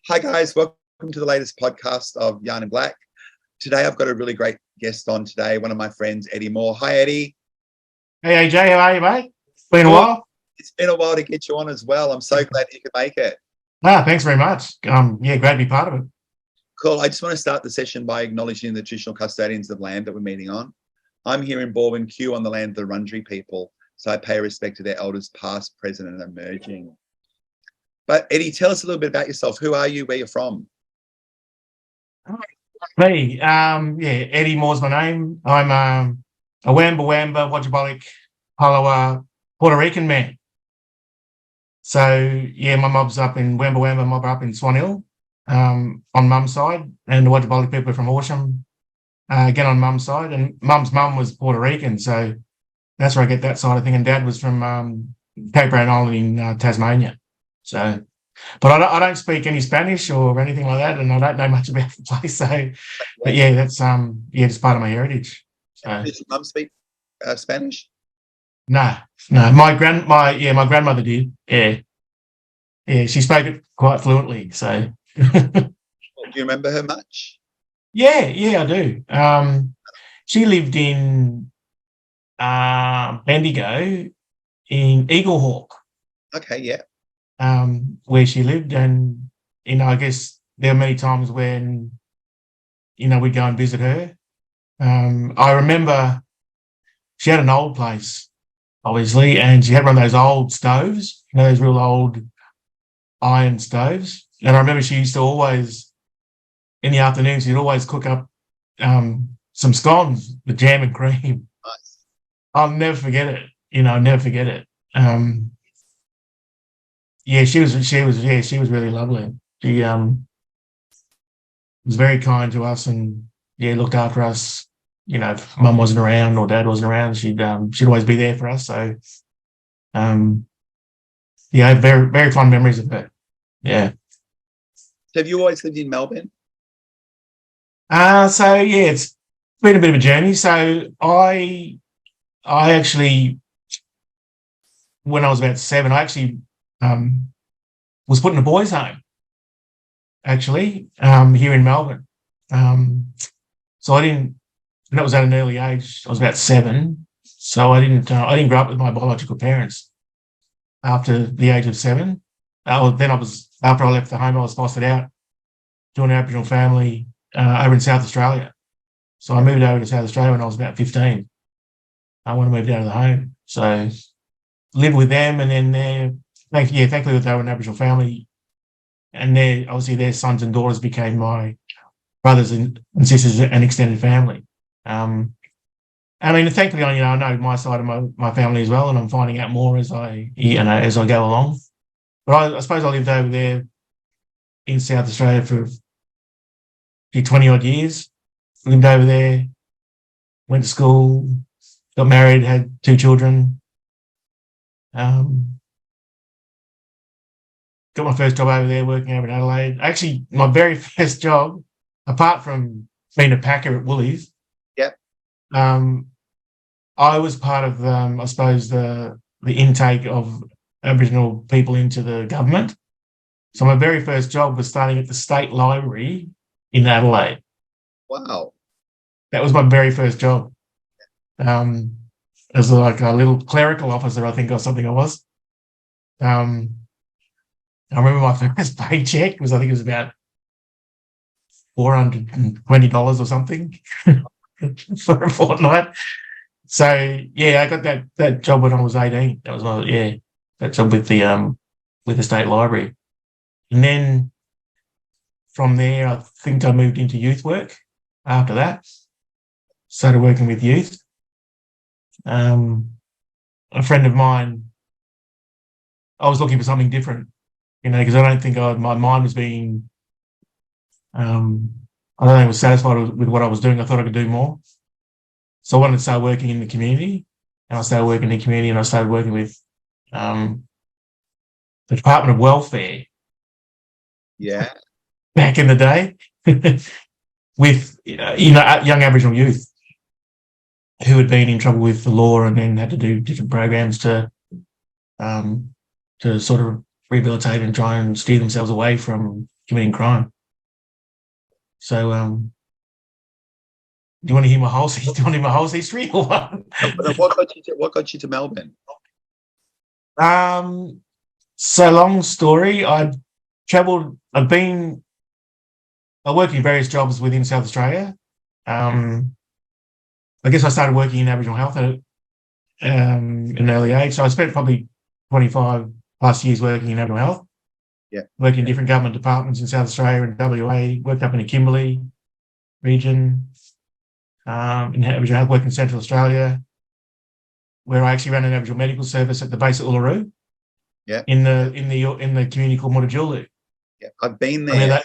Hi guys, welcome to the latest podcast of YarninBlak. Today I've got a really great guest on today, one of my friends, Eddie Moore. Hi Eddie. Hey AJ, how are you, mate? It's been a while. It's been a while to get you on as well. I'm so glad you could make it. Thanks very much. Yeah, great to be part of it. Cool. I just want to start the session by acknowledging the traditional custodians of land that we're meeting on. I'm here in Baldwin Q on the land of the Wurundjeri people, so I pay respect to their elders past, present and emerging. But Eddie, tell us a little bit about yourself. Who are you? Where you're from? Me, Eddie Moore's my name. I'm a Wemba Wemba, Wotjobaluk, Palawa, Puerto Rican man. So yeah, my mob's up in Wemba Wemba, mob up in Swan Hill, on mum's side, and the Wotjobaluk people are from Horsham, again on mum's side, and mum's mum was Puerto Rican, so that's where I get that side of thing. And dad was from Cape Barren Island in Tasmania. So, but I don't speak any Spanish or anything like that, and I don't know much about the place. So, but yeah, that's just part of my heritage. So, did your mum speak Spanish? No. My grandmother did. Yeah, she spoke it quite fluently. So, Do you remember her much? Yeah, I do. She lived in Bendigo in Eaglehawk. Okay, yeah. Where she lived, and I guess there were many times when we'd go and visit her. I remember she had an old place, obviously, and she had one of those old stoves, those real old iron stoves. And I remember she used to always, in the afternoons, she'd always cook up some scones with jam and cream. Nice. I'll never forget it. I'll never forget it. Yeah, she was really lovely. She was very kind to us and looked after us. If mum wasn't around or dad wasn't around, she'd always be there for us. So very, very fond memories of her. Yeah. Have you always lived in Melbourne? It's been a bit of a journey. So I actually, when I was about 7, I actually was put in a boys' home, actually, here in Melbourne. So I didn't, and that was at an early age. I was about 7, so I didn't grow up with my biological parents after the age of 7. After I left the home, I was fostered out to an Aboriginal family over in South Australia. So I moved over to South Australia when I was about 15. I when I moved out of the home, so lived with them, and then thankfully they were an Aboriginal family, and their sons and daughters became my brothers and sisters and extended family. Thankfully, I know my side of my family as well, and I'm finding out more as I go along. But I suppose I lived over there in South Australia for 20 odd years. Lived over there, went to school, got married, had 2 children. Got my first job over there working over in Adelaide. Actually, my very first job, apart from being a packer at Woolies, I was part of, I suppose, the intake of Aboriginal people into the government. So my very first job was starting at the State Library in Adelaide. Wow. That was my very first job. As like a little clerical officer, I think, or something I was. I remember my first paycheck was, I think it was about $420 or something for a fortnight. So I got that job when I was 18. That was that job with the State Library. And then from there, I think I moved into youth work after that. Started working with youth. A friend of mine, I was looking for something different, because I don't think my mind was being, I don't think I was satisfied with what I was doing. I thought I could do more. So I wanted to start working in the community, and I started working in the community, and I started working with the Department of Welfare. Yeah. Back in the day, with young Aboriginal youth who had been in trouble with the law and then had to do different programs to sort of rehabilitate and try and steer themselves away from committing crime. So, do you want to hear my whole? Do you want to hear my whole history or what? What got you to Melbourne? So long story. I worked in various jobs within South Australia. I guess I started working in Aboriginal health at an early age. So I spent probably 25 plus years working in Aboriginal health. Yeah. Working in different government departments in South Australia and WA. Worked up in the Kimberley region. In Aboriginal health, worked in Central Australia, where I actually ran an Aboriginal medical service at the base of Uluru. Yeah. In the community called Wotjobaluk. Yeah, I've been there.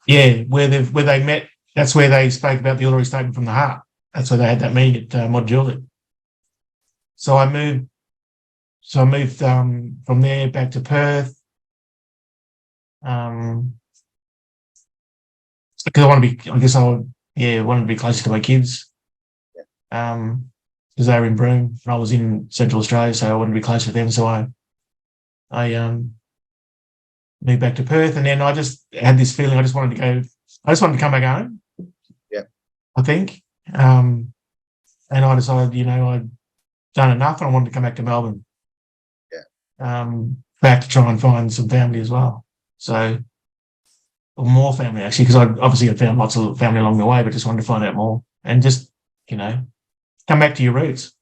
Where they met. That's where they spoke about the Uluru Statement from the Heart. That's where they had that meeting at Wotjobaluk. So I moved from there back to Perth. Because I wanted to be closer to my kids. Yeah. Because they were in Broome and I was in Central Australia, so I wanted to be closer to them. So I moved back to Perth, and then I just had this feeling I just wanted to come back home. Yeah. I think. And I decided, I'd done enough and I wanted to come back to Melbourne. Yeah. Back to try and find some family as well. So, or more family actually, because I obviously had found lots of family along the way, but just wanted to find out more and just, come back to your roots.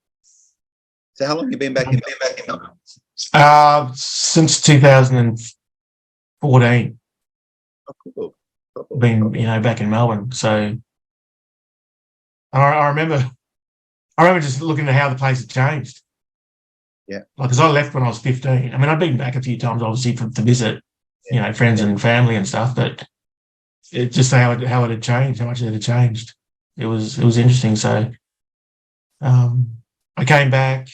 So how long have you been back in Melbourne? Since 2014. Oh, cool. Been, back in Melbourne. So I remember just looking at how the place had changed. Yeah. Because I left when I was 15. I mean, I'd been back a few times, obviously, to visit, friends and family and stuff, but it's just how it had changed, how much it had changed. It was interesting. So I came back,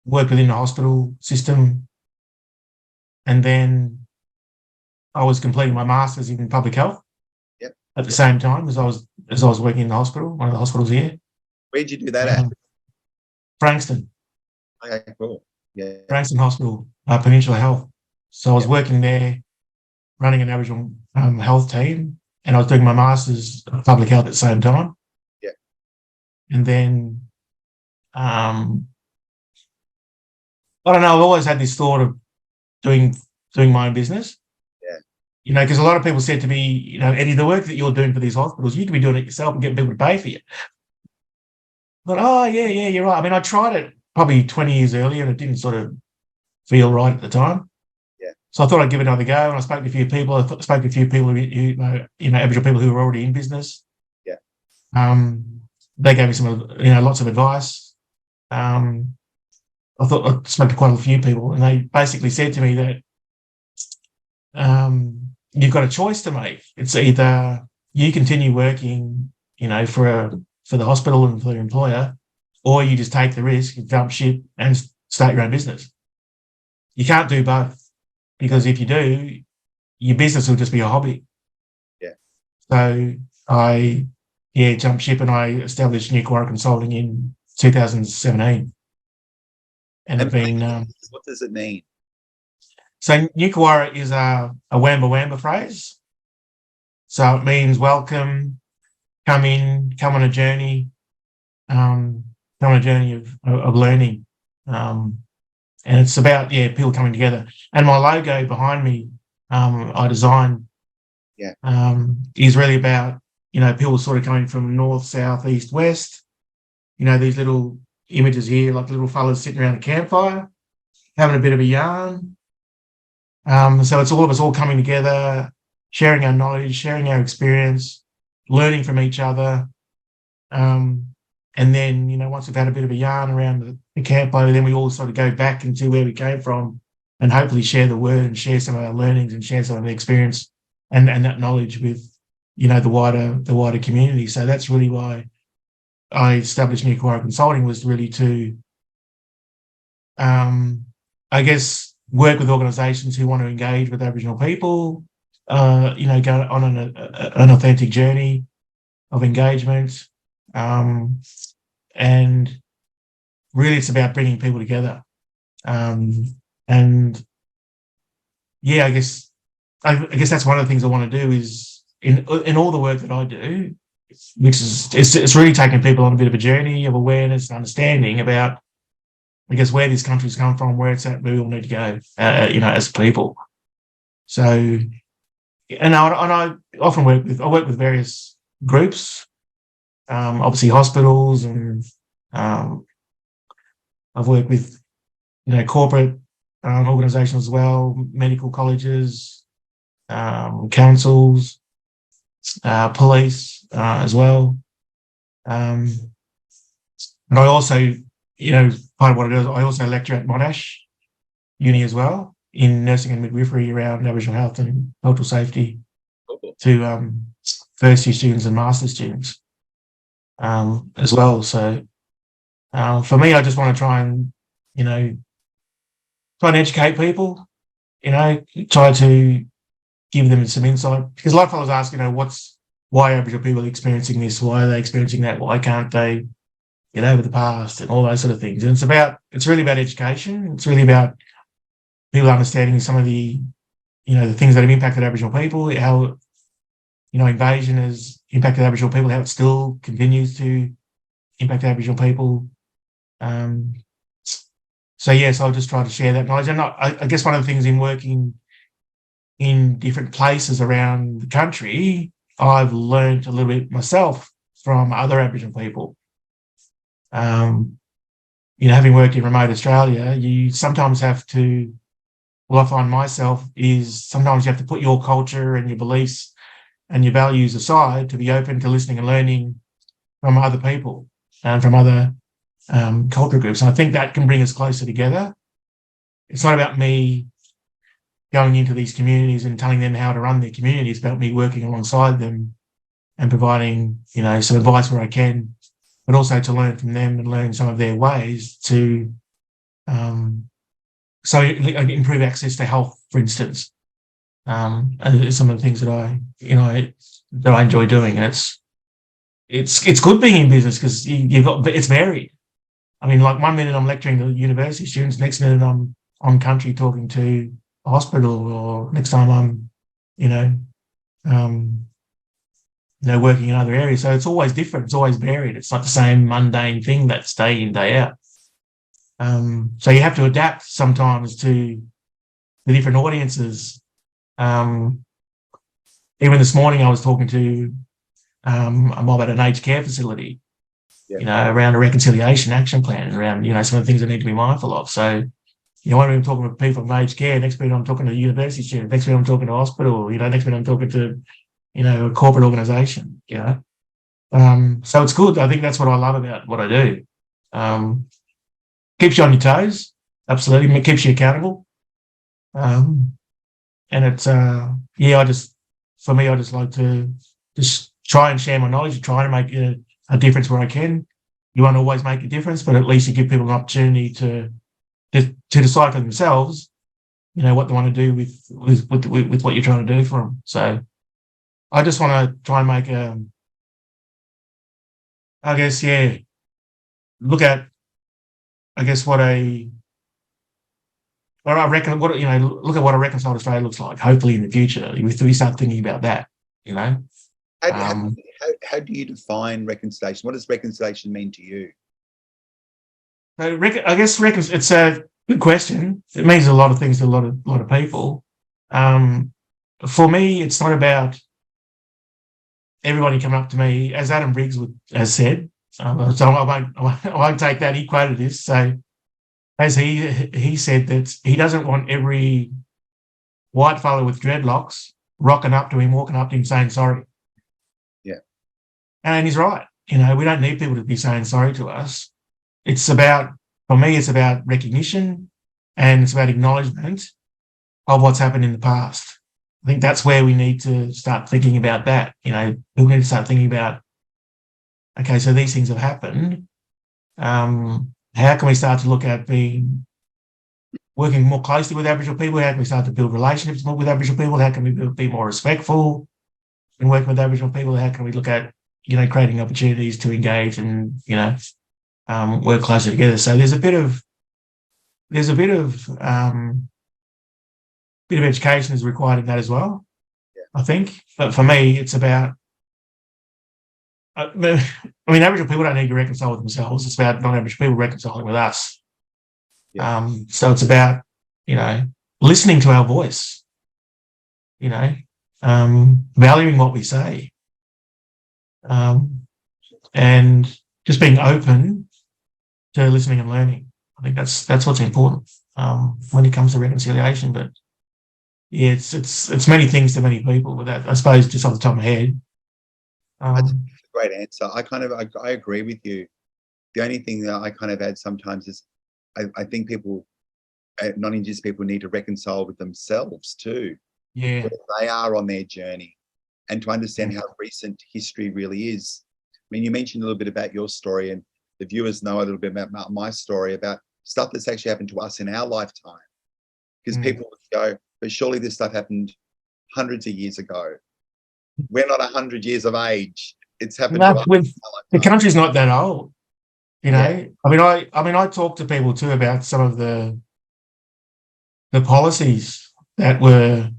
worked within the hospital system, and then I was completing my master's in public health. Yep. At the same time as I was working in the hospital, one of the hospitals here. Where'd you do that at? Frankston. Okay, cool. Yeah. Frankston Hospital, Peninsula Health. So I was working there, running an Aboriginal health team, and I was doing my master's in public health at the same time. Yeah. And then, I don't know, I've always had this thought of doing my own business. Yeah. Because a lot of people said to me, Eddie, the work that you're doing for these hospitals, you could be doing it yourself and getting people to pay for you. But, you're right. I mean, I tried it probably 20 years earlier and it didn't sort of feel right at the time. Yeah. So I thought I'd give it another go, and I spoke to a few people. Aboriginal people who were already in business. Yeah. They gave me some, lots of advice. I spoke to quite a few people, and they basically said to me that you've got a choice to make. It's either you continue working, for the hospital and for your employer, or you just take the risk, you jump ship and start your own business. You can't do both, because if you do, your business will just be a hobby. Yeah. So I jumped ship and I established New Quora Consulting in 2017. And I've been... what does it mean? So New Quora is a Wemba Wemba phrase. So it means welcome, come on a journey, of learning. And it's about, people coming together. And my logo behind me, I designed, is really about, people sort of coming from north, south, east, west. These little images here, like little fellas sitting around a campfire, having a bit of a yarn. So it's all of us all coming together, sharing our knowledge, sharing our experience, learning from each other. And then, once we've had a bit of a yarn around the campfire, then we all sort of go back into where we came from and hopefully share the word and share some of our learnings and share some of the experience and that knowledge with, the wider community. So that's really why I established New Quora Consulting, was really to, I guess, work with organisations who want to engage with Aboriginal people, go on an authentic journey of engagement. And really it's about bringing people together. I guess I guess that's one of the things I want to do is in all the work that I do, which is it's really taking people on a bit of a journey of awareness and understanding about, I guess, where this country's come from, where it's at, where we all need to go, as people. So, and I often work with various groups, obviously hospitals, and I've worked with, corporate organisations as well, medical colleges, councils, police as well. And I also, part of what I do is I also lecture at Monash Uni as well in nursing and midwifery around Aboriginal health and cultural safety to first year students and master's students as well. So for me, I just want to try and educate people, try to give them some insight, because a lot of fellows ask, why Aboriginal people are experiencing this, why are they experiencing that, why can't they get over the past, and all those sort of things. And it's really about education. It's really about people understanding some of the, the things that have impacted Aboriginal people, how, invasion has impacted Aboriginal people, how it still continues to impact Aboriginal people. So yes, I'll just try to share that knowledge. And I guess one of the things in working in different places around the country, I've learned a little bit myself from other Aboriginal people. Having worked in remote Australia, you sometimes have to, I find myself is sometimes you have to put your culture and your beliefs and your values aside to be open to listening and learning from other people and from other culture groups. And I think that can bring us closer together. It's not about me going into these communities and telling them how to run their communities. It's about me working alongside them and providing, some advice where I can, but also to learn from them and learn some of their ways to improve access to health, for instance. And some of the things that I enjoy doing. And it's good being in business because it's varied. I mean, like 1 minute I'm lecturing to university students, next minute I'm on country talking to a hospital, or next time I'm, working in other areas. So it's always different. It's always varied. It's not the same mundane thing that's day in, day out. So you have to adapt sometimes to the different audiences. Even this morning I was talking to a mob at an aged care facility, around a reconciliation action plan, around, some of the things I need to be mindful of. So, one minute I'm talking to people from aged care, next minute I'm talking to a university student, next minute I'm talking to a hospital, next minute I'm talking to, a corporate organisation, So it's good. I think that's what I love about what I do. Keeps you on your toes, absolutely. It keeps you accountable. And it's, I just like to just try and share my knowledge, try to make a difference where I can. You won't always make a difference, but at least you give people an opportunity to decide for themselves, what they want to do with what you're trying to do for them. So I just want to try and make look at, look at what a reconciled Australia looks like, hopefully in the future, if we start thinking about that, How do you define reconciliation? What does reconciliation mean to you? So I guess it's a good question. It means a lot of things to a lot of people. For me, it's not about everybody coming up to me, as Adam Briggs has said. So I won't take that. He quoted this. So as he said that he doesn't want every white fellow with dreadlocks rocking up to him, walking up to him, saying sorry. Yeah, and he's right. We don't need people to be saying sorry to us. For me, it's about recognition, and it's about acknowledgement of what's happened in the past. I think that's where we need to start thinking about that. We need to start thinking about, okay, so these things have happened. How can we start to look at working more closely with Aboriginal people? How can we start to build relationships more with Aboriginal people? How can we be more respectful in working with Aboriginal people? How can we look at, creating opportunities to engage and, work closer together? So there's a bit of bit of education is required in that as well, Yeah. I think. But for me, it's about, I mean, Aboriginal people don't need to reconcile with themselves. It's about non-Aboriginal people reconciling with us. Yeah. So it's about, listening to our voice, valuing what we say, and just being open to listening and learning. I think that's what's important when it comes to reconciliation. But yeah, it's many things to many people. But that, I suppose, just off the top of my head. That's a great answer. I agree with you. The only thing that I kind of add sometimes is I think people, non-Indigenous people, need to reconcile with themselves too. Yeah. Where they are on their journey, and to understand how recent history really is. I mean, you mentioned a little bit about your story, and the viewers know a little bit about my story, about stuff that's actually happened to us in our lifetime. Because people would go, but surely this stuff happened hundreds of years ago. We're not 100 years of age. It's happened to us. The country's not that old, Yeah. I mean, I talk to people too about some of the policies that were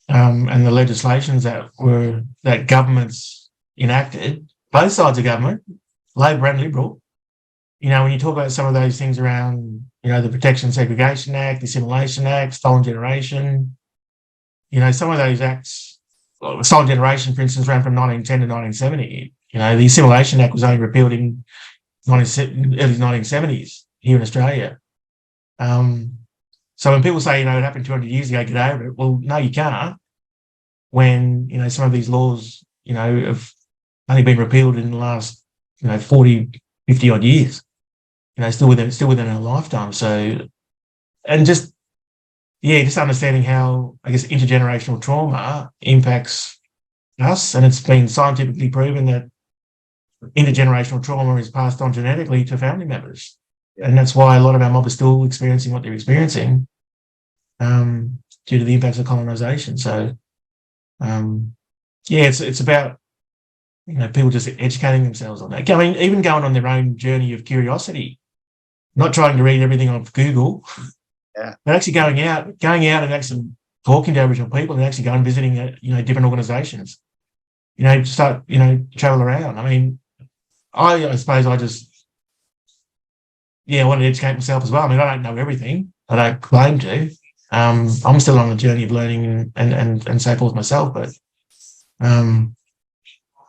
and the legislations that governments enacted, both sides of government, Labor and Liberal. When you talk about some of those things around, the Protection and Segregation Act, the Assimilation Act, Stolen Generation, some of those acts, Stolen Generation, for instance, ran from 1910 to 1970. The Assimilation Act was only repealed in early 1970s here in Australia. So when people say, it happened 200 years ago, get over it. Well, no, you can't. When, some of these laws, have only been repealed in the last, 40, 50 odd years, still within our lifetime. So, and just understanding how, I guess, intergenerational trauma impacts us. And it's been scientifically proven that intergenerational trauma is passed on genetically to family members. And that's why a lot of our mob are still experiencing what they're experiencing due to the impacts of colonisation. So, it's about, people just educating themselves on that. I mean, even going on their own journey of curiosity, not trying to read everything on Google, but actually going out and actually talking to Aboriginal people and actually going and visiting, different organisations, start, travel around. I mean, I suppose I just, I want to educate myself as well. I mean, I don't know everything. I don't claim to. I'm still on the journey of learning and so forth myself. But,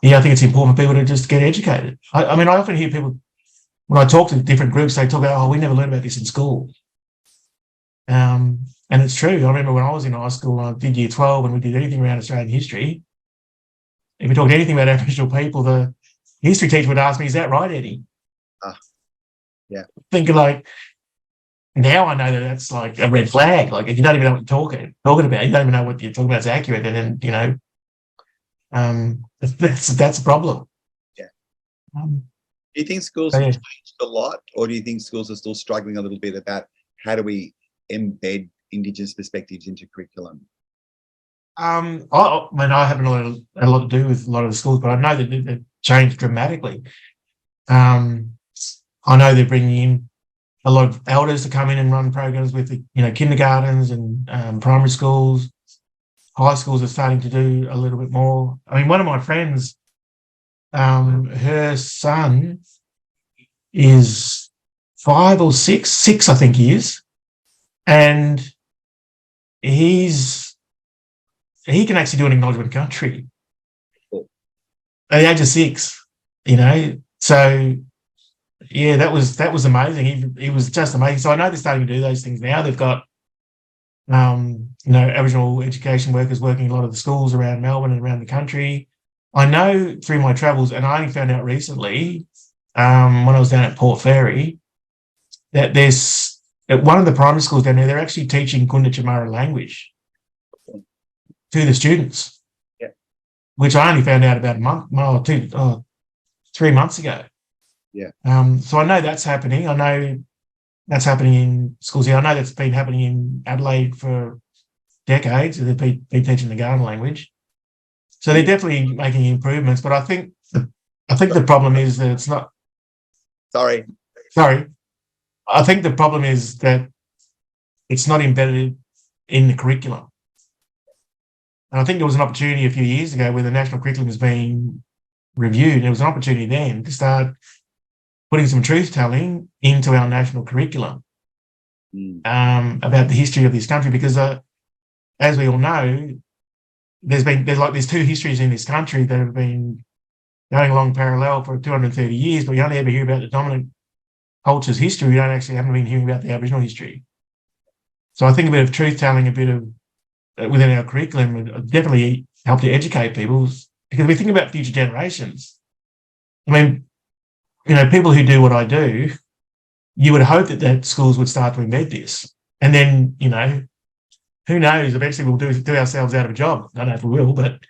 I think it's important for people to just get educated. I mean, I often hear people, when I talk to different groups, they talk about, we never learned about this in school. And it's true. I remember when I was in high school, I did year 12, and we did anything around Australian history. If we talked anything about Aboriginal people, the history teacher would ask me, is that right, Eddie? Yeah. Thinking like, now I know that that's like a red flag. Like, if you don't even know what you're talking about, you don't even know what you're talking about is accurate, and then, that's a problem. Yeah. Do you think schools have changed a lot, or do you think schools are still struggling a little bit about how do we embed Indigenous perspectives into curriculum? I mean, I haven't had a lot to do with a lot of the schools, but I know that they've changed dramatically. I know they're bringing in a lot of elders to come in and run programs with the, kindergartens and primary schools. High schools are starting to do a little bit more. I mean, one of my friends, her son is 5 or 6, I think he is, and he can actually do an acknowledgement of country at the age of 6. So yeah, that was amazing. He was just amazing. So I know they're starting to do those things now. They've got Aboriginal education workers working in a lot of the schools around Melbourne and around the country. I know through my travels, and I only found out recently when I was down at Port Fairy, that there's at one of the primary schools down there, they're actually teaching Wimmera language to the students. Yeah. Which I only found out about a month or 3 months ago. Yeah. So I know that's happening. I know that's happening in schools here. I know that's been happening in Adelaide for decades. They've been teaching the Garden language. So they're definitely making improvements. But I think the problem is that it's not. Sorry. I think the problem is that it's not embedded in the curriculum. And I think there was an opportunity a few years ago where the national curriculum was being reviewed. There was an opportunity then to start putting some truth-telling into our national curriculum about the history of this country, because as we all know, there's two histories in this country that have been going along parallel for 230 years, but we only ever hear about the dominant culture's history. We haven't been hearing about the Aboriginal history. So I think a bit of truth-telling, a bit of within our curriculum would definitely help to educate people, because we think about future generations. I mean, people who do what I do, you would hope that schools would start to embed this. And then, who knows, eventually we'll do ourselves out of a job. I don't know if we will, but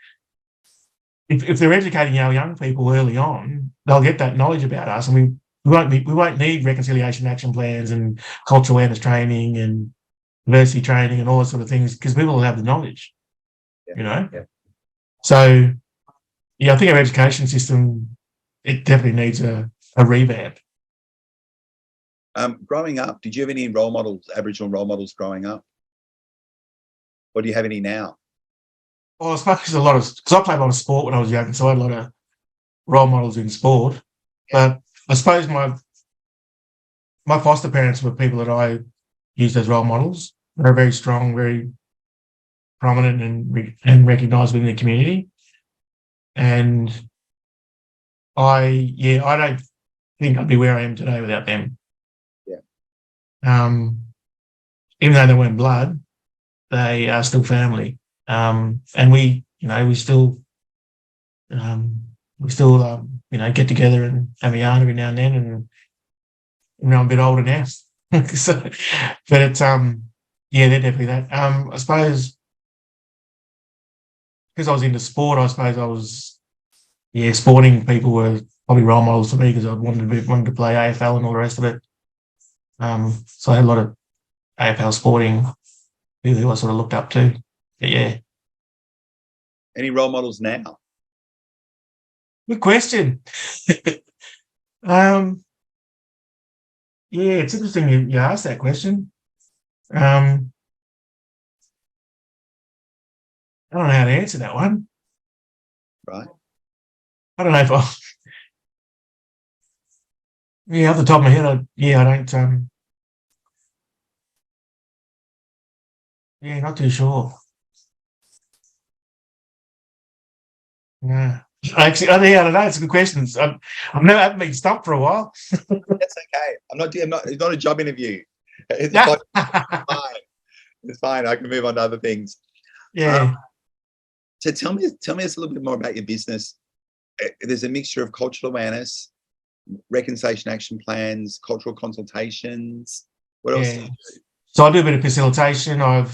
if they're educating our young people early on, they'll get that knowledge about us, and we won't need reconciliation action plans and cultural awareness training and diversity training and all those sort of things, because people will have the knowledge, Yeah. So, I think our education system, it definitely needs a revamp. Growing up, did you have any role models, Aboriginal role models growing up? Or do you have any now? Well, I suppose because I played a lot of sport when I was young, so I had a lot of role models in sport. But I suppose my foster parents were people that I used as role models. They're very strong, very prominent and recognised within the community. And I don't think I'd be where I am today without them. Yeah. Even though they weren't blood, they are still family. And we still get together and have a yarn every now and then. And I'm a bit older now, so, but it's they're definitely that. I suppose because I was into sport, sporting people were probably role models for me, because I wanted to play AFL and all the rest of it. So I had a lot of AFL sporting people who I sort of looked up to. But yeah. Any role models now? Good question. Yeah, it's interesting you asked that question. I don't know how to answer that one. Right. I don't know if off the top of my head, I don't. Not too sure. No. Actually, I don't know. It's a good question. I've haven't been stumped for a while. That's okay. It's not a job interview. It's fine. It's fine. I can move on to other things. Yeah. So tell me a little bit more about your business. There's a mixture of cultural awareness, reconciliation action plans, cultural consultations. What else do you do? So I do a bit of facilitation. I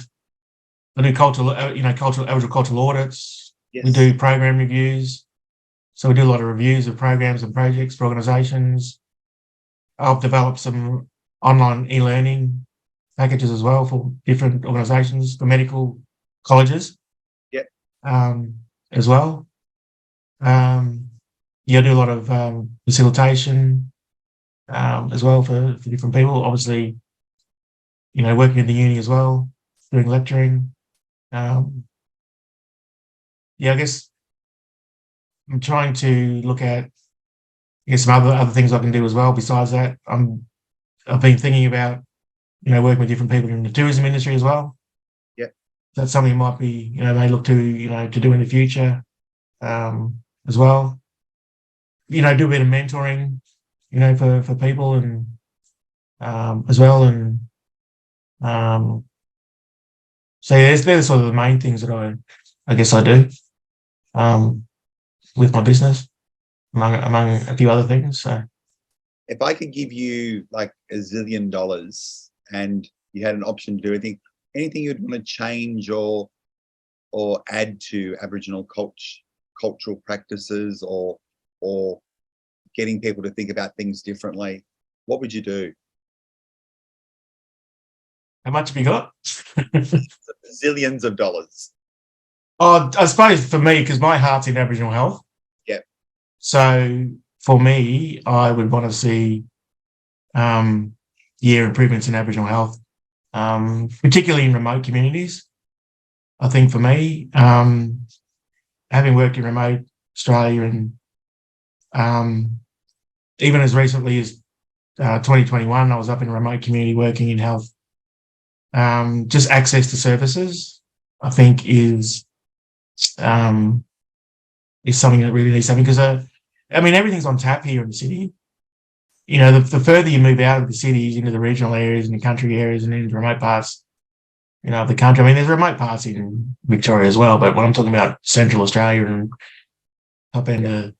do cultural Aboriginal cultural audits. Yes. We do program reviews. So we do a lot of reviews of programs and projects for organisations. I've developed some online e-learning packages as well for different organisations, for medical colleges. Yep. As well. I do a lot of facilitation as well for different people. Obviously, working in the uni as well, doing lecturing. I guess I'm trying to look at some other things I can do as well. Besides that, I've been thinking about working with different people in the tourism industry as well. Yeah, that's something you might be may look to to do in the future as well. Do a bit of mentoring for people and as well, and so they're sort of the main things that I guess I do with my business, among a few other things. So, if I could give you like $1 zillion and you had an option to do anything you'd want to change or add to Aboriginal cultural practices or getting people to think about things differently, what would you do? How much have you got? Zillions of dollars. Oh, I suppose for me, because my heart's in Aboriginal health. Yep. So for me, I would want to see improvements in Aboriginal health. particularly in remote communities. I think for me, having worked in remote Australia and even as recently as 2021, I was up in a remote community working in health. Just access to services, I think, is something that really needs to happen because, everything's on tap here in the city. The further you move out of the cities into the regional areas and the country areas and into remote parts, of the country. There's remote parts in Victoria as well, but when I'm talking about Central Australia and up into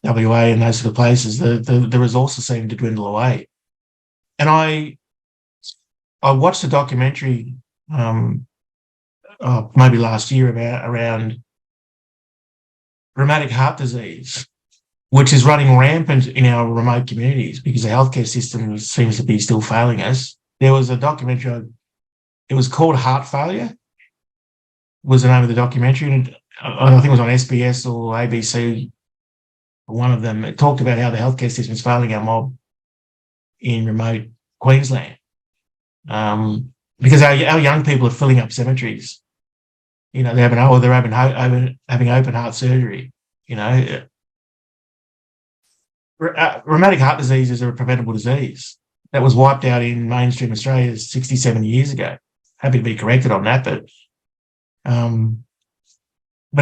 WA and those sort of places, the resources seem to dwindle away. And I watched a documentary maybe last year around rheumatic heart disease, which is running rampant in our remote communities because the healthcare system seems to be still failing us. There was a documentary, it was called Heart Failure, was the name of the documentary, and I think it was on SBS or ABC, one of them. It talked about how the healthcare system is failing our mob in remote Queensland. Because our young people are filling up cemeteries. They're having open heart surgery. Rheumatic heart disease is a preventable disease that was wiped out in mainstream Australia 60, 70 years ago. Happy to be corrected on that, but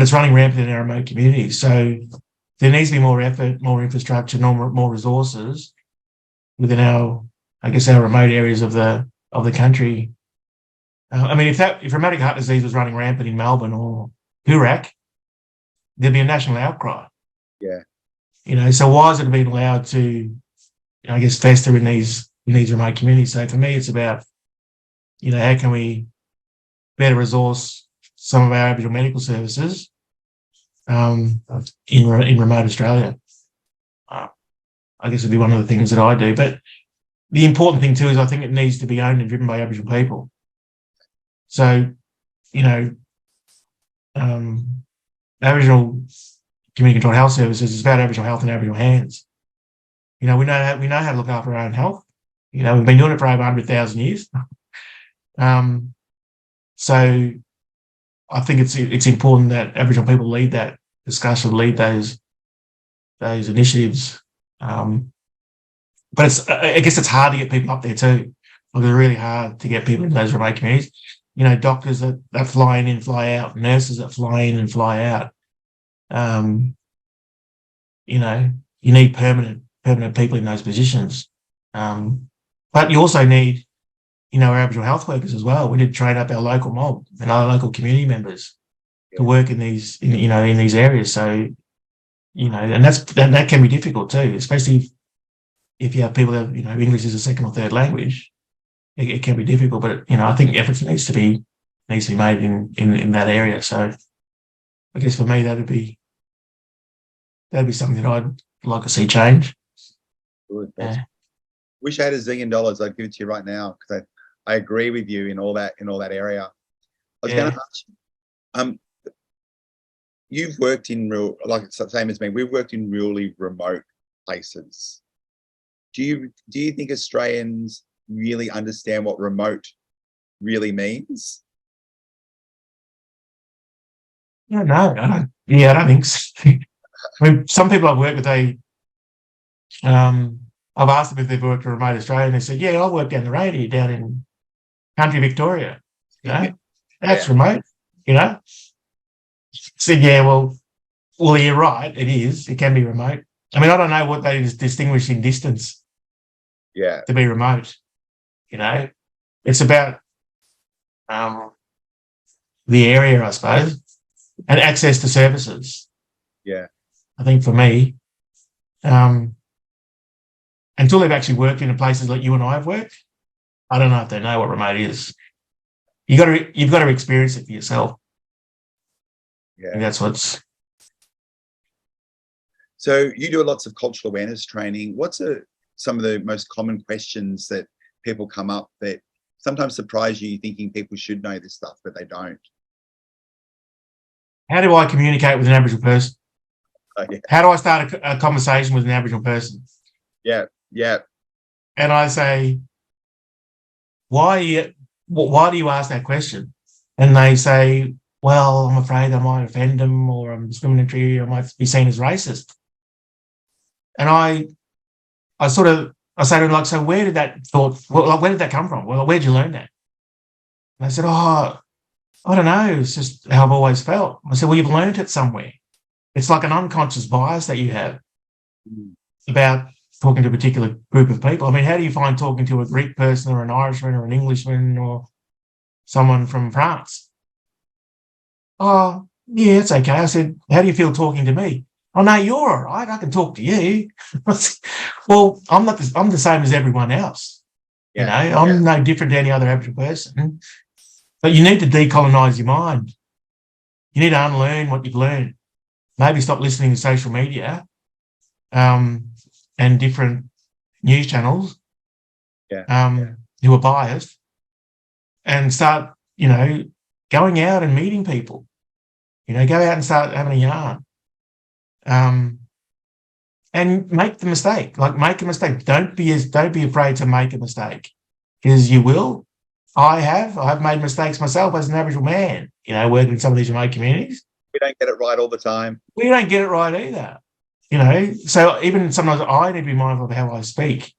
it's running rampant in our remote communities. So there needs to be more effort, more infrastructure, more resources within our remote areas of the country. If rheumatic heart disease was running rampant in Melbourne or Hoorac, there'd be a national outcry. Yeah. So why is it being allowed to, fester in these remote communities? So for me, it's about, how can we better resource some of our Aboriginal medical services in remote Australia? It'd be one of the things that I do. But the important thing too is I think it needs to be owned and driven by Aboriginal people. So, Aboriginal community controlled health services is about Aboriginal health in Aboriginal hands. We know how to look after our own health. We've been doing it for over 100,000 years. So I think it's important that Aboriginal people lead that discussion, lead those initiatives. But it's hard to get people up there too. It's really hard to get people in those remote communities. Doctors that fly in and fly out, nurses that fly in and fly out. You need permanent people in those positions. But you also need, our Aboriginal health workers as well. We need to train up our local mob and our local community members to work in these, in these areas. So, and that can be difficult too, especially if you have people that, English is a second or third language. It can be difficult, but I think efforts needs to be made in that area. So, I guess for me that'd be something that I'd like to see change. Good. Wish I had $1 zillion. I'd give it to you right now because I agree with you in all that area. I was going to ask you, you've worked in same as me. We've worked in really remote places. Do you think Australians really understand what remote really means? No, I don't think so. Some people I've worked with, I've asked them if they've worked in remote Australia, and they said, "Yeah, I work down the road here, down in country Victoria. That's remote." Said, "Yeah, well, you're right. It is. It can be remote. I don't know what they distinguish in distance. Yeah, to be remote. It's about the area, I suppose, and access to services. Yeah, I think for me, until they've actually worked in places like you and I have worked, I don't know if they know what remote is. You've got to experience it for yourself. Yeah, and that's what's. So you do lots of cultural awareness training. What's some of the most common questions that people come up that sometimes surprise you, thinking people should know this stuff, but they don't? How do I communicate with an Aboriginal person? Oh, yeah. How do I start a conversation with an Aboriginal person? Yeah. And I say, why do you ask that question? And they say, well, I'm afraid I might offend them, or I'm discriminatory, or I might be seen as racist. And I say to them, like, so where did that come from? Well, where did you learn that? And they said, oh, I don't know. It's just how I've always felt. I said, well, you've learned it somewhere. It's like an unconscious bias that you have about talking to a particular group of people. I mean, how do you find talking to a Greek person or an Irishman or an Englishman or someone from France? Oh, yeah, it's okay. I said, how do you feel talking to me? Oh, no, you're all right. I can talk to you. Well, I'm the same as everyone else. Yeah, you know, I'm no different to any other Aboriginal person. But you need to decolonise your mind. You need to unlearn what you've learned. Maybe stop listening to social media and different news channels who are biased, and start, you know, going out and meeting people. You know, go out and start having a yarn. And make the mistake. Like, make a mistake. Don't be afraid to make a mistake, because you will. I've made mistakes myself as an Aboriginal man, you know, working in some of these remote communities. We don't get it right all the time. We don't get it right either, you know. So even sometimes I need to be mindful of how I speak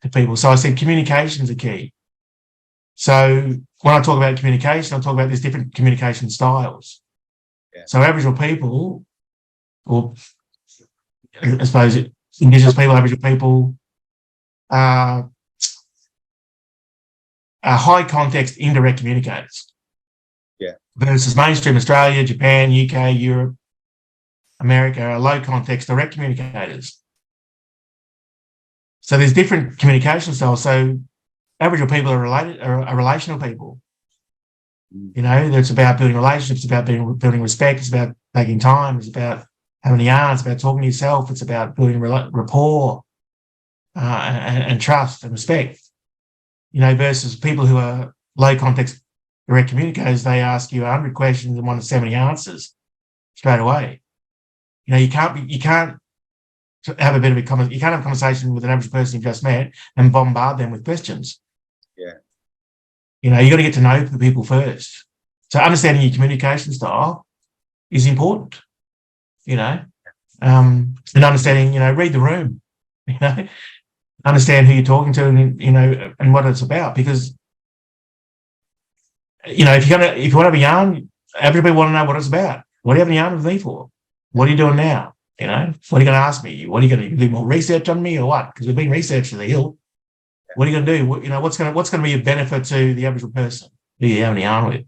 to people. So I said communications are key. So when I talk about communication, I talk about these different communication styles. Yeah. So Aboriginal people, or I suppose Indigenous people, Aboriginal people, are high context indirect communicators. Yeah. Versus mainstream Australia, Japan, UK, Europe, America are low context direct communicators. So there's different communication styles. So Aboriginal people are relational people. You know, it's about building relationships, it's about building respect, it's about taking time, it's about having a yarn, it's about talking to yourself, it's about building rapport and trust and respect. You know, versus people who are low context direct communicators, they ask you 100 questions and want 70 answers straight away. You know, you can't have a conversation with an average person you've just met and bombard them with questions. Yeah. You know, you got to get to know the people first. So understanding your communication style is important, you know, and understanding, you know, read the room, you know, understand who you're talking to, and, you know, and what it's about. Because, you know, if you want to have a yarn, everybody want to know what it's about. What are you having a yarn with me for? What are you doing now? You know, what are you going to ask me? What are you going to do, more research on me or what? Because we've been researching the hill. What are you going to do? You know, what's going to be a benefit to the Aboriginal person who you're having a yarn with?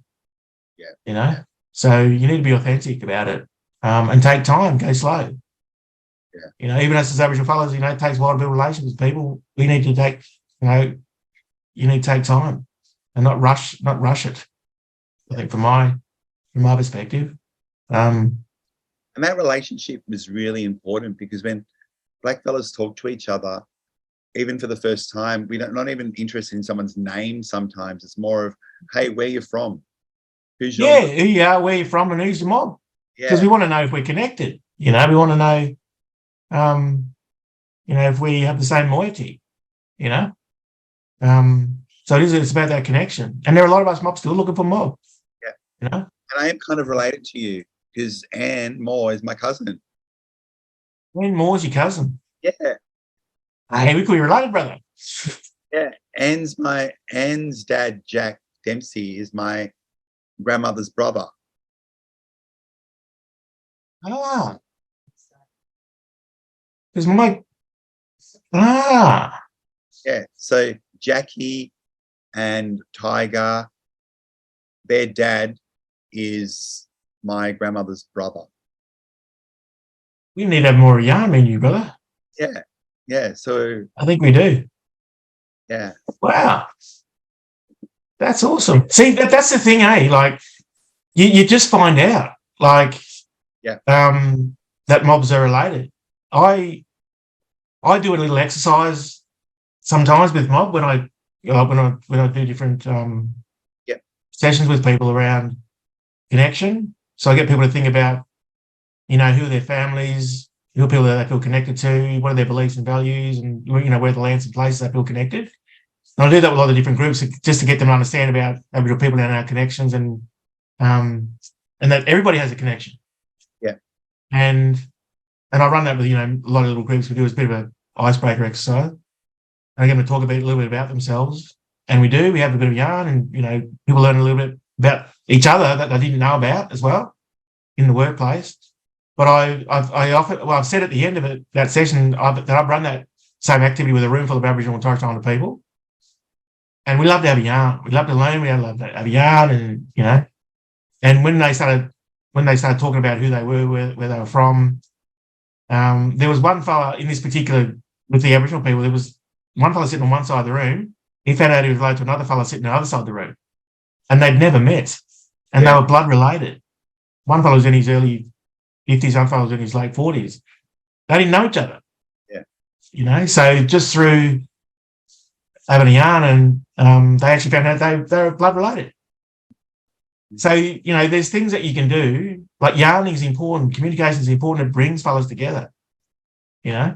Yeah. You know, so you need to be authentic about it, and take time, go slow. Yeah. You know, even us as Aboriginal fellows, you know, it takes a while to build relations with people. We need to take, you know, you need to take time and not rush it. I think from my perspective. And that relationship is really important, because when black fellas talk to each other, even for the first time, not even interested in someone's name sometimes. It's more of, hey, where you from? Who's your who you are, where you're from, and who's your mob. Because we want to know if we're connected. You know, we want to know, you know, if we have the same moiety, you know. So it's about that connection. And there are a lot of us mobs still looking for mob. Yeah. You know? And I am kind of related to you, because Anne Moore is my cousin. Anne Moore's your cousin? Yeah. Hey, we could be related, brother. Yeah. Anne's dad, Jack Dempsey, is my grandmother's brother. Ah. Yeah. So Jackie and Tiger, their dad is my grandmother's brother. We need to have more yarn in you, brother. Yeah. Yeah. So I think we do. Yeah. Wow. That's awesome. See, that's the thing, eh? Like, you just find out, like, that mobs are related. I do a little exercise sometimes with mob when I do different sessions with people around connection. So I get people to think about, you know, who are their families, who are people that they feel connected to, what are their beliefs and values, and, you know, where the lands and places they feel connected. And I do that with a lot of different groups just to get them to understand about Aboriginal people and our connections, and that everybody has a connection. Yeah. And I run that with, a lot of little groups. We do as a bit of an icebreaker exercise. And I get them to talk a little bit about themselves. And we have a bit of yarn, and, people learn a little bit about each other that they didn't know about as well in the workplace. But I've said at the end of that session that I've run that same activity with a room full of Aboriginal and Torres Strait Islander people. And we love to have a yarn. We love to learn. We love to have a yarn, and when they started talking about who they were, where they were from, there was one fella in this particular, with the Aboriginal people, there was one fella sitting on one side of the room. He found out he was related to another fella sitting on the other side of the room. And they'd never met. And they were blood related. One fella was in his early 50s, one fella was in his late 40s. They didn't know each other. Yeah. So just through having a yarn, and they actually found out they were blood related. So, there's things that you can do, like yarning is important, communication is important, it brings fellas together, and,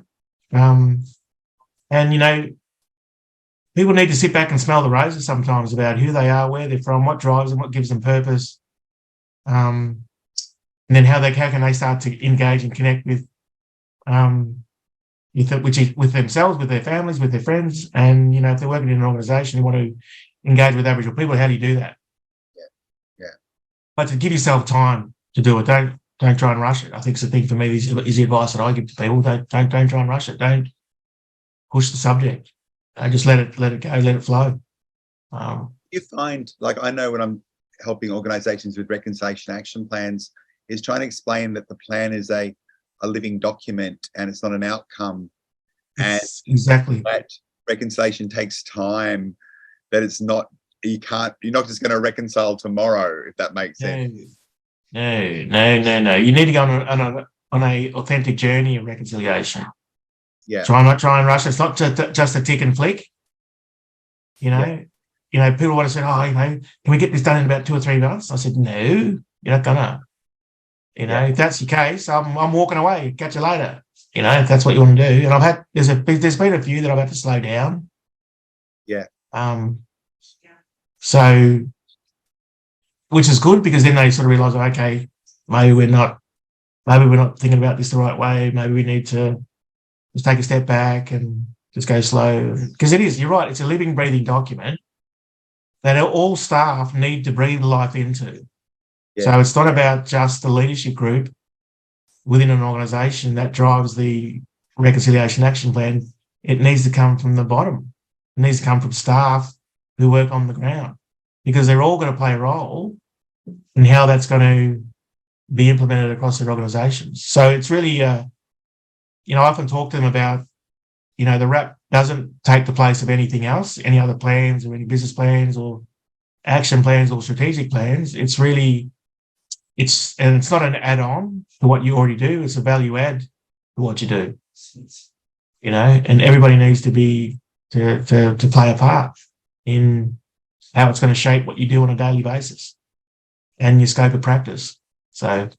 people need to sit back and smell the roses sometimes about who they are, where they're from, what drives them, what gives them purpose, and then how can they start to engage and connect with themselves, with their families, with their friends, and if they're working in an organisation, you want to engage with Aboriginal people. How do you do that? Yeah. But to give yourself time to do it. Don't try and rush it. I think it's the thing for me. Is the advice that I give to people. Don't try and rush it. Don't push the subject. Just let it go, let it flow. You find, like, I know when I'm helping organisations with reconciliation action plans, is trying to explain that the plan is a living document and it's not an outcome. And exactly that reconciliation takes time, that it's not, you're not just going to reconcile tomorrow, if that makes sense. No. You need to go on a authentic journey of reconciliation. Yeah. Try and rush it. It's not just a tick and flick. People want to say, can we get this done in about 2 or 3 months? I said, no, you're not gonna. If that's your case, I'm walking away. Catch you later. If that's what you want to do. And there's been a few that I've had to slow down. Yeah. So, which is good, because then they sort of realise, okay, maybe we're not thinking about this the right way. Maybe we need to just take a step back and just go slow. Because you're right, it's a living, breathing document that all staff need to breathe life into. Yeah. So it's not about just the leadership group within an organisation that drives the reconciliation action plan. It needs to come from the bottom. It needs to come from staff who work on the ground, because they're all going to play a role in how that's going to be implemented across their organisations. So it's really, I often talk to them about, the RAP doesn't take the place of anything else, any other plans or any business plans or action plans or strategic plans. It's not an add-on to what you already do. It's a value add to what you do, and everybody needs to to play a part in how it's going to shape what you do on a daily basis and your scope of practice. So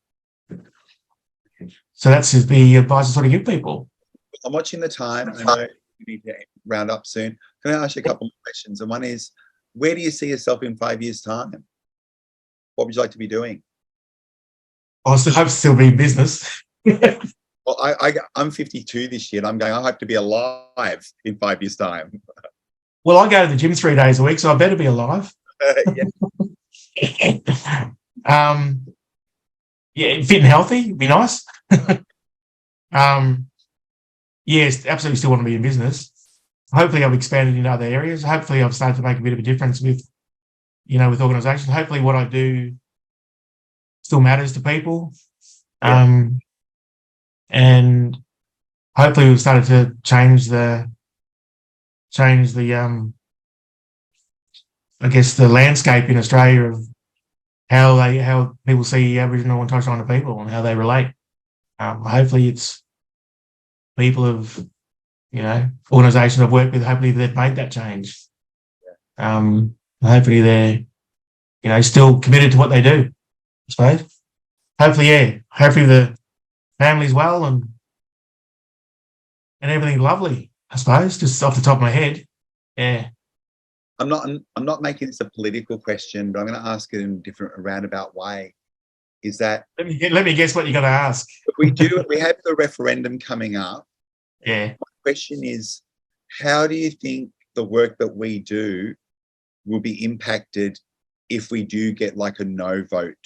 that's the advice I sort of give people. I'm watching the time. I know we need to round up soon. Can I ask you a couple more questions? And one is, where do you see yourself in 5 years' time? What would you like to be doing? I hope to still be in business. Well, I'm 52 this year, and I'm going, I hope to be alive in 5 years' time. Well, I go to the gym 3 days a week, so I better be alive. Fit and healthy would be nice. Yes, absolutely still want to be in business. Hopefully I've expanded in other areas. Hopefully I've started to make a bit of a difference with organisations. Hopefully what I do still matters to people. Yeah. And hopefully we've started to change the I guess the landscape in Australia of how people see Aboriginal and Torres Strait Islander people and how they relate. Hopefully it's people of organisations I've worked with, hopefully they've made that change. Hopefully they're still committed to what they do, I suppose. Hopefully the family's well and everything's lovely, I suppose, just off the top of my head. Yeah. I'm not making this a political question, but I'm going to ask it in a different, roundabout way. Is that let me guess what you're going to ask. we have the referendum coming up. Yeah. My question is, how do you think the work that we do will be impacted if we do get like a no vote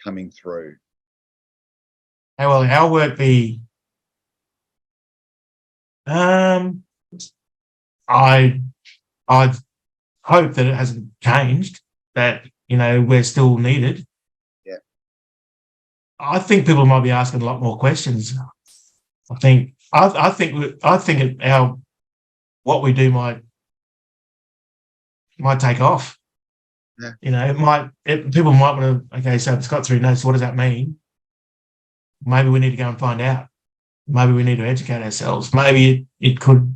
coming through? How will our work be? I hope that it hasn't changed, that, we're still needed. Yeah. I think people might be asking a lot more questions. I think what we do might take off. Yeah. People might want to, okay, so it's got through notes, what does that mean? Maybe we need to go and find out. Maybe we need to educate ourselves. Maybe it could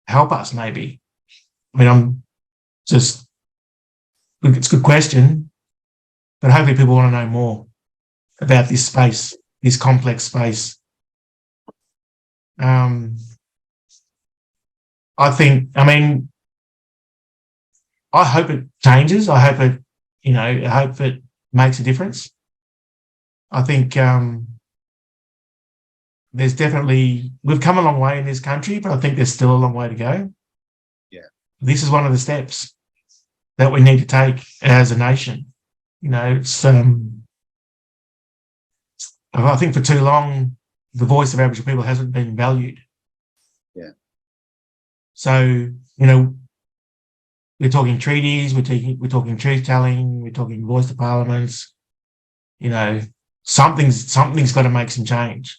help us, maybe. I mean, it's a good question, but hopefully people want to know more about this space, this complex space. I hope it changes. I hope it makes a difference. I think we've come a long way in this country, but I think there's still a long way to go. Yeah. This is one of the steps that we need to take as a nation. It's I think for too long the voice of Aboriginal people hasn't been valued. Yeah. So, we're talking treaties, we're talking truth telling, we're talking voice to parliaments. Something's got to make some change.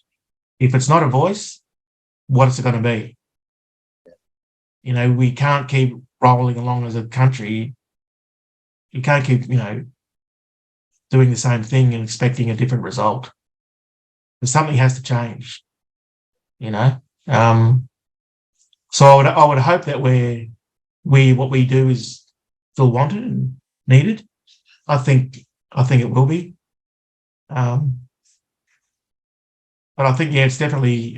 If it's not a voice, what is it going to be? We can't keep rolling along as a country. You can't keep, doing the same thing and expecting a different result. But something has to change. So I would hope that what we do is still wanted and needed. I think it will be. But I think, it's definitely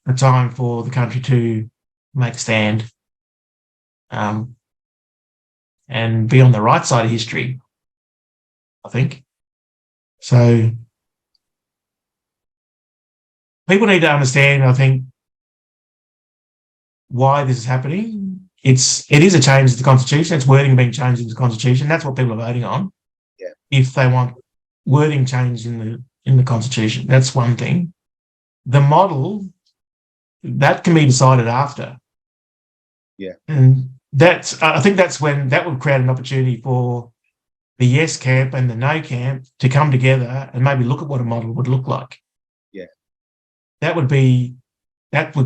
a time for the country to make a stand, and be on the right side of history, I think. So people need to understand, I think, why this is happening. It is a change to the Constitution. It's wording being changed in the Constitution. That's what people are voting on. Yeah. If they want wording changed in the Constitution, that's one thing. The model, that can be decided after. Yeah. And I think that's when that would create an opportunity for the yes camp and the no camp to come together and maybe look at what a model would look like. Yeah. That would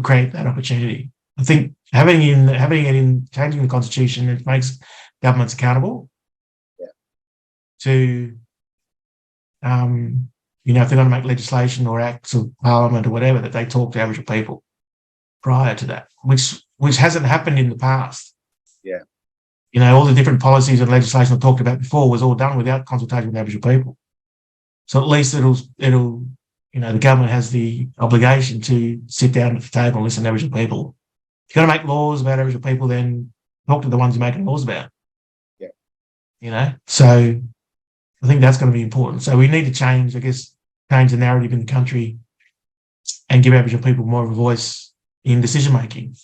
create that opportunity. I think having it in changing the Constitution, it makes governments accountable. Yeah. To if they're going to make legislation or acts of parliament or whatever, that they talk to Aboriginal people prior to that, which hasn't happened in the past. Yeah. All the different policies and legislation I talked about before was all done without consultation with Aboriginal people. So at least it'll the government has the obligation to sit down at the table and listen to Aboriginal people. If you're going to make laws about Aboriginal people, then talk to the ones you're making laws about. Yeah. So I think that's going to be important. So we need to change the narrative in the country and give Aboriginal people more of a voice in decision-making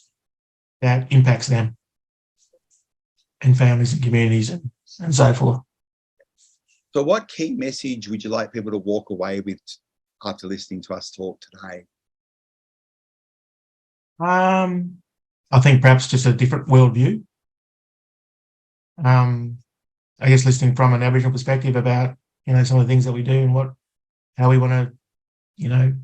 that impacts them and families and communities and so forth. So what key message would you like people to walk away with after listening to us talk today? I think perhaps just a different worldview. Listening from an Aboriginal perspective about, some of the things that we do and how we want to,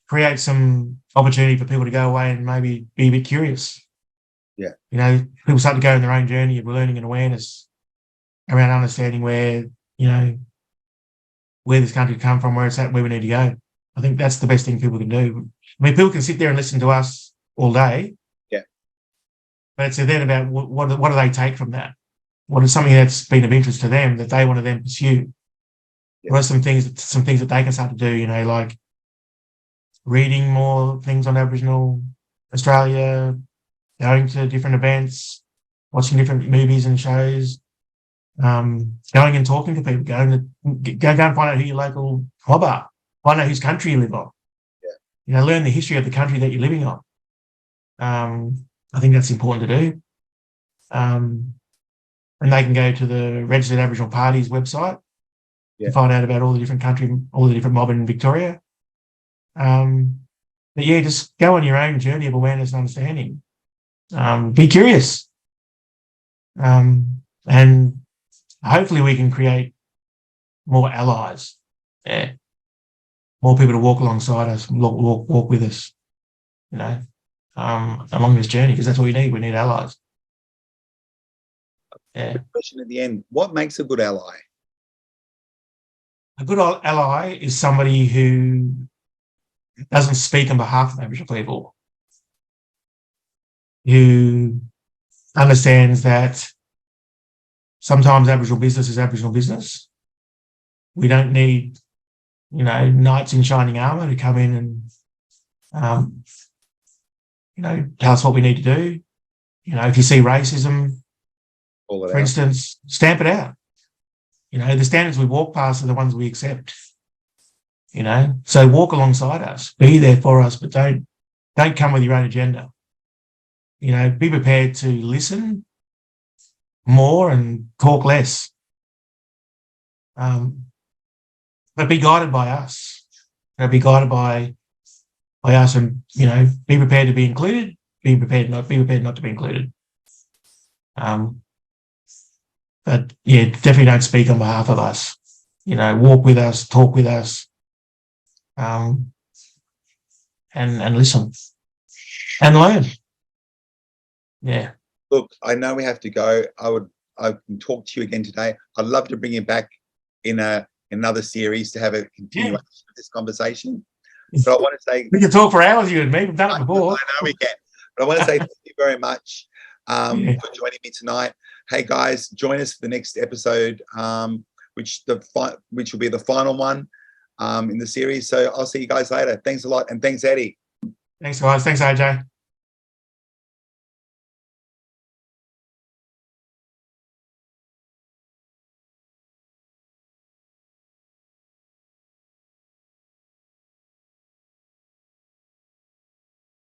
create some opportunity for people to go away and maybe be a bit curious. Yeah. People start to go on their own journey of learning and awareness around understanding where this country come from, where it's at, where we need to go. I think that's the best thing people can do. I mean, people can sit there and listen to us all day. Yeah. But it's then about what do they take from that? What is something that's been of interest to them that they want to then pursue? What are some things that they can start to do? Like reading more things on Aboriginal Australia, going to different events, watching different movies and shows, going and talking to people, go and find out who your local mob are, find out whose country you live on. Yeah. Learn the history of the country that you're living on. I think that's important to do. And they can go to the Registered Aboriginal Party's website to find out about all the different mob in Victoria. But yeah, just go on your own journey of awareness and understanding. Be curious. And hopefully we can create more allies. Yeah. More people to walk alongside us, walk with us, along this journey, because that's what we need. We need allies. Yeah. The question at the end, what makes a good ally? A good ally is somebody who doesn't speak on behalf of Aboriginal people, who understands that sometimes Aboriginal business is Aboriginal business. We don't need, knights in shining armour to come in and, tell us what we need to do. If you see racism, for instance, stamp it out. The standards we walk past are the ones we accept. So walk alongside us, be there for us, but don't come with your own agenda. Be prepared to listen more and talk less. But be guided by us. Be guided by us, and be prepared to be included. Be prepared not to be included. But yeah, definitely don't speak on behalf of us. Walk with us, talk with us, and listen and learn. Yeah. Look, I know we have to go. I can talk to you again today. I'd love to bring you back in another series to have a continuation of this conversation. But I want to say we can talk for hours, you and me. We've done it before. I know we can. But I want to say thank you very much for joining me tonight. Hey guys, join us for the next episode, which will be the final one in the series. So I'll see you guys later. Thanks a lot, and thanks, Eddie. Thanks, guys. Thanks, AJ.